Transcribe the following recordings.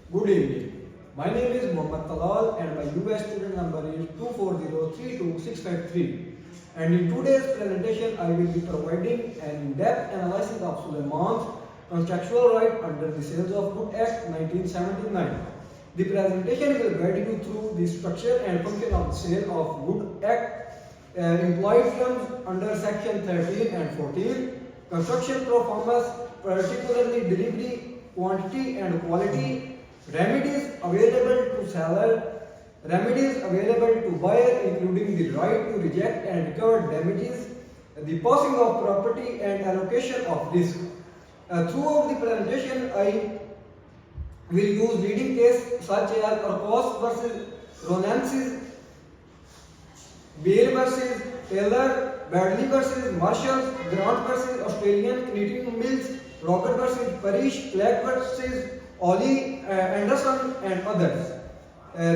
Good evening. My name is Mohammad Talal and my US student number is 240322653. And in today's presentation, I will be providing an in-depth analysis of Suleiman's contractual right under the Sales of Goods Act 1979. The presentation will guide you through the structure and function of the Sale of Goods Act, implied terms under Section 13 and 14, construction performance, particularly delivery, quantity and quality, remedies available to seller, remedies available to buyer including the right to reject and recover damages, the passing of property and allocation of risk. Throughout the presentation, I will use leading case such as Arcos versus Ronansis, Bale versus Taylor, Badley versus Marshalls, Grant versus Australian Knitting Mills, Rocker versus Parish, Clark versus Ollie Anderson and others.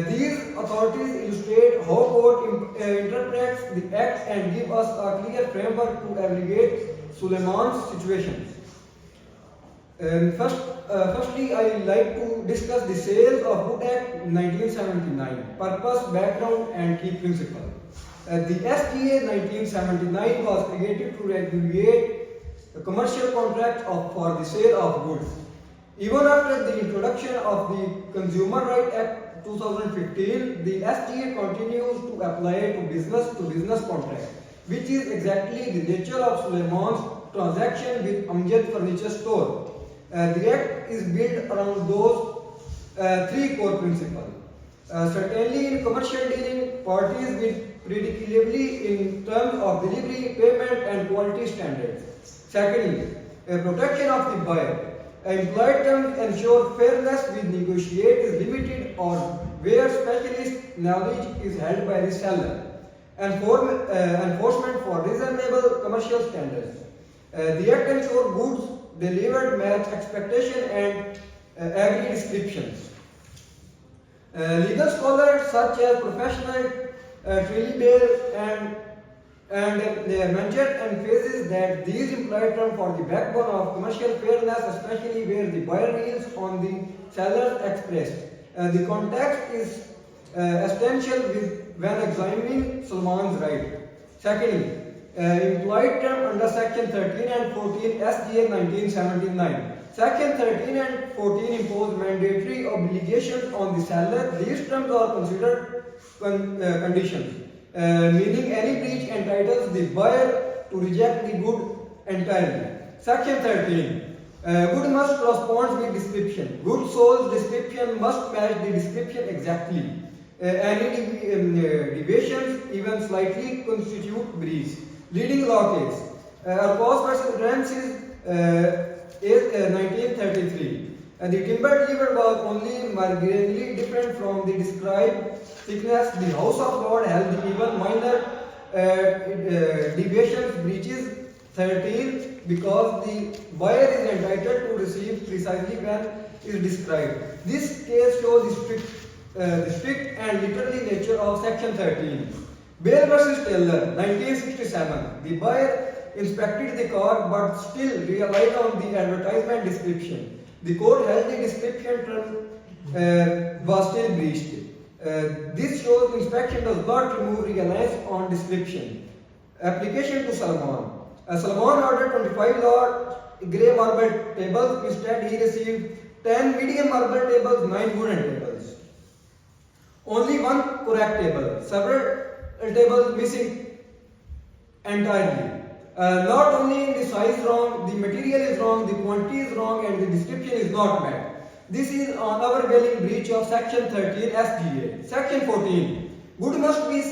These authorities illustrate how court interprets the act and give us a clear framework to abrogate Suleiman's situation. Firstly, I would like to discuss the Sales of Goods Act 1979, purpose, background and key principle. The SGA 1979 was created to regulate the commercial contracts for the sale of goods. Even after the introduction of the Consumer Right Act 2015, the SGA continues to apply to business contracts, which is exactly the nature of Suleiman's transaction with Amjad Furniture Store. The Act is built around those three core principles. Certainly in commercial dealing, parties will predictably in terms of delivery, payment and quality standards. Secondly, protection of the buyer. Implied terms ensure fairness with negotiate is limited or where specialist knowledge is held by the seller. Enforcement for reasonable commercial standards. The Act ensures goods delivered match expectation and agreed descriptions. Legal scholars such as Professional Trillibale and mentioned emphasis that these implied terms for the backbone of commercial fairness, especially where the buyer yields on the seller's expressed. The context is essential when examining Suleiman's right. Secondly, implied term under Section 13 and 14 SGA 1979. Section 13 and 14 impose mandatory obligations on the seller. These terms are considered conditions. Meaning any breach entitles the buyer to reject the good entirely. Section 13. Good must correspond with description. Good sold description must match the description exactly. Any deviations, even slightly, constitute breach. Leading law case. Arcos versus Grants is 1933. The timber delivered was only marginally different from the described thickness. The House of Lords held even minor deviations breaches 13 because the buyer is entitled to receive precisely when is described. This case shows the strict and literary nature of Section 13. Bale versus Taylor, 1967. The buyer inspected the car but still relied on the advertisement description. The court held the description term was still breached. This shows inspection does not remove reliance on description. Application to Salman. Salman ordered 25 large grey marble tables. Instead, he received 10 medium marble tables, 9 wooden tables. Only one correct table. Several tables missing entirely. Not only the size wrong, the material is wrong, the quantity is wrong and the description is not met. This is on our unavailing breach of Section 13 SGA. Section 14. Good must be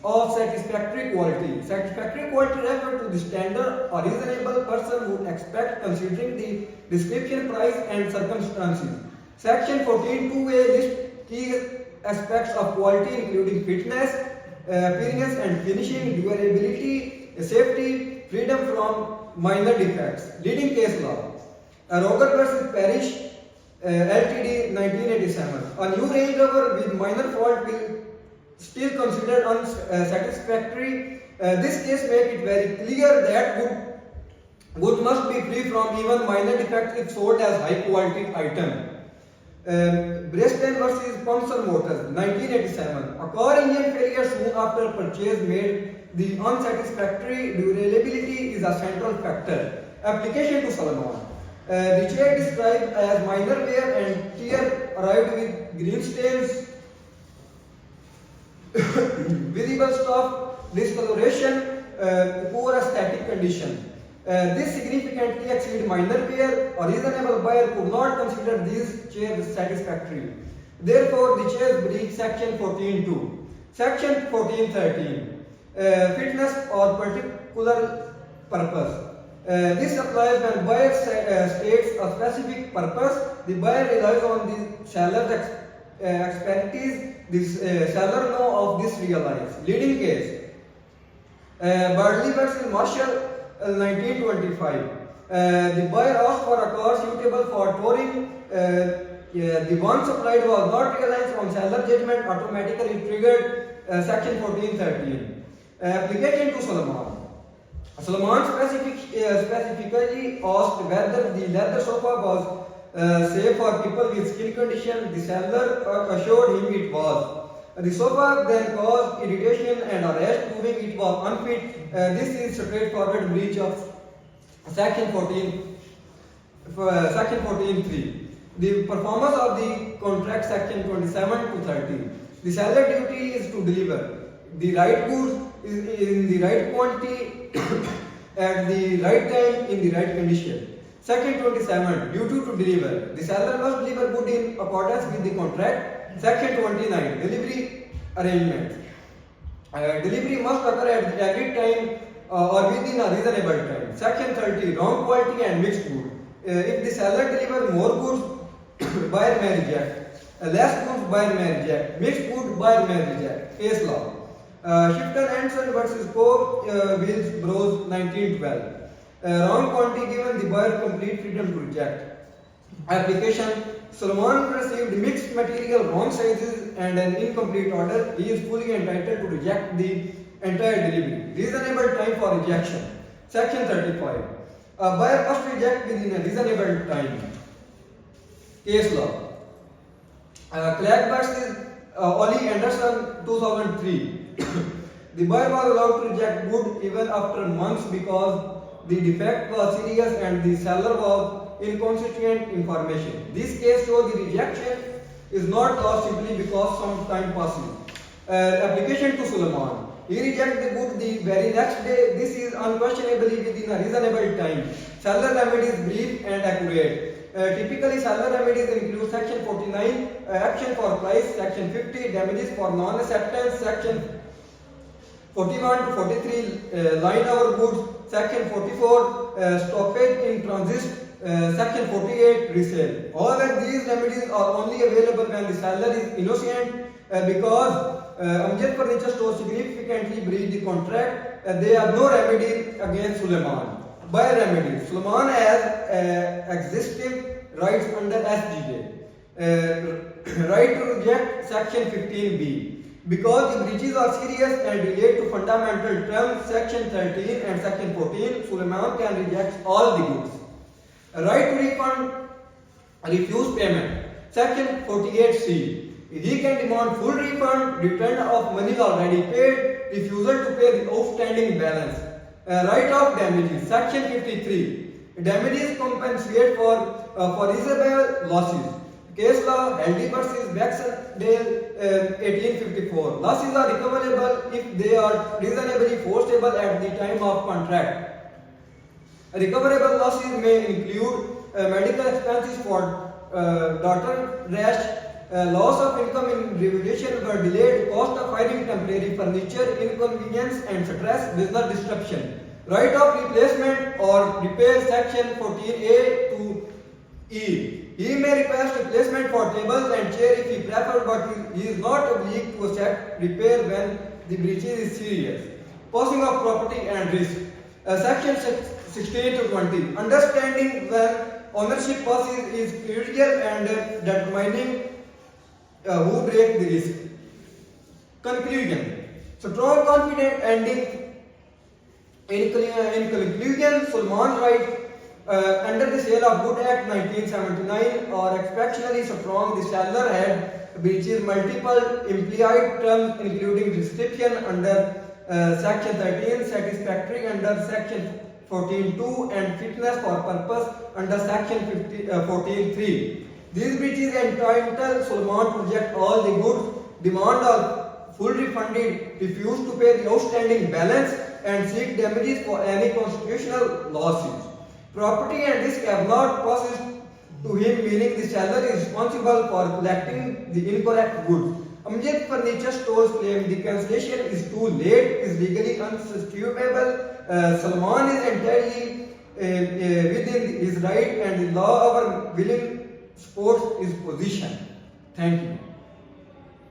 of satisfactory quality. Satisfactory quality refers to the standard a reasonable person would expect considering the description, price and circumstances. Section 14(2)(a) lists key aspects of quality including fitness, appearance and finishing, durability, safety, freedom from minor defects. Leading case law. Roger versus Parish LTD 1987. A new Range Rover with minor fault will still considered unsatisfactory. This case makes it very clear that good must be free from even minor defects if sold as high quality item. Breston versus Thomson Motors, 1987. A car engine failure soon after purchase made the unsatisfactory durability is a central factor. Application to Solomon. The chair described as minor wear and tear arrived with green stains, visible stuff, discoloration, poor aesthetic condition. This significantly exceeds minor wear. A reasonable buyer could not consider these chairs satisfactory. Therefore, the chairs breach section 14.2. Section 14.13. Fitness or particular purpose. This applies when buyer states a specific purpose. The buyer relies on the seller's expertise. The seller know of this realize. Leading case. Bradley versus Marshall, 1925. The buyer asked for a car suitable for touring. The one supplied was not realized on seller judgment, automatically triggered section 14.13. Application to Solomon. Solomon specifically asked whether the leather sofa was safe for people with skin condition. The seller assured him it was. The sofa then caused irritation and a rash, proving it was unfit. This is straightforward breach of section 14.3. The performance of the contract section 27 to 30. The seller duty is to deliver the right goods in the right quantity at the right time in the right condition. Section 27. Duty to deliver. The seller must deliver good in accordance with the contract. Section 29. Delivery arrangement. Delivery must occur at agreed time or within a reasonable time. Section 30. Wrong quality and mixed good. If the seller delivers more goods, buyer may reject. Less goods, buyer may reject. Mixed good, buyer may reject. Case law. Shifter Anderson versus Co. Wills Bros, 1912. Wrong quantity given, the buyer complete freedom to reject. Application. Solomon received mixed material, wrong sizes and an incomplete order. He is fully entitled to reject the entire delivery. Reasonable time for rejection. Section 35. A buyer must reject within a reasonable time. Case law. Clark versus Ollie Anderson, 2003. The buyer was allowed to reject good even after months because the defect was serious and the seller was inconsistent information. This case shows the rejection is not lost simply because some time passes. Application to Solomon. He rejected the good the very next day. This is unquestionably within a reasonable time. Seller remedies brief and accurate. Typically, seller remedies include section 49, action for price, section 50, damages for non-acceptance, section 41 to 43, line over goods, section 44, stoppage in transit, section 48, resale. However, these remedies are only available when the seller is innocent because Amjad Furniture Store significantly breached the contract. There are no remedies against Suleiman. Buyer remedies. Suleiman has existing rights under SGJ. Right to reject section 15B. Because the breaches are serious and relate to fundamental terms, section 13 and section 14, Suleiman can reject all the goods. Right to refund, refuse payment. Section 48C. He can demand full refund, return of money already paid, refusal to pay the outstanding balance. Right of damages. Section 53. Damages compensate for reasonable losses. Case law, Handy versus Baxendale, 1854. Losses are recoverable if they are reasonably foreseeable at the time of contract. Recoverable losses may include medical expenses for daughter rash, loss of income in revolution were delayed, cost of hiring temporary furniture, inconvenience and stress, business disruption. Right of replacement or repair, section 14A to E. He may request replacement for tables and chair if he prefers, but he is not obliged to accept repair when the breach is serious. Passing of property and risk. Section 16 to 20. Understanding when ownership passes is critical and determining who breaks the risk. Conclusion. Strong, confident ending. In conclusion, Suleiman's right Under the Sale of Goods Act 1979 or exceptionally strong, the seller had breaches multiple implied terms including restriction under Section 13, satisfactory under Section 14.2 and fitness for purpose under Section 14.3. These breaches entitled Solomon to reject all the goods, demand all full refunded, refuse to pay the outstanding balance and seek damages for any constitutional losses. Property and risk have not passed to him, meaning the seller is responsible for collecting the incorrect goods. Amjad Furniture Stores claim the cancellation is too late, is legally unsubstitutable. Salman is entirely within his right and the law our willing supports his position. Thank you.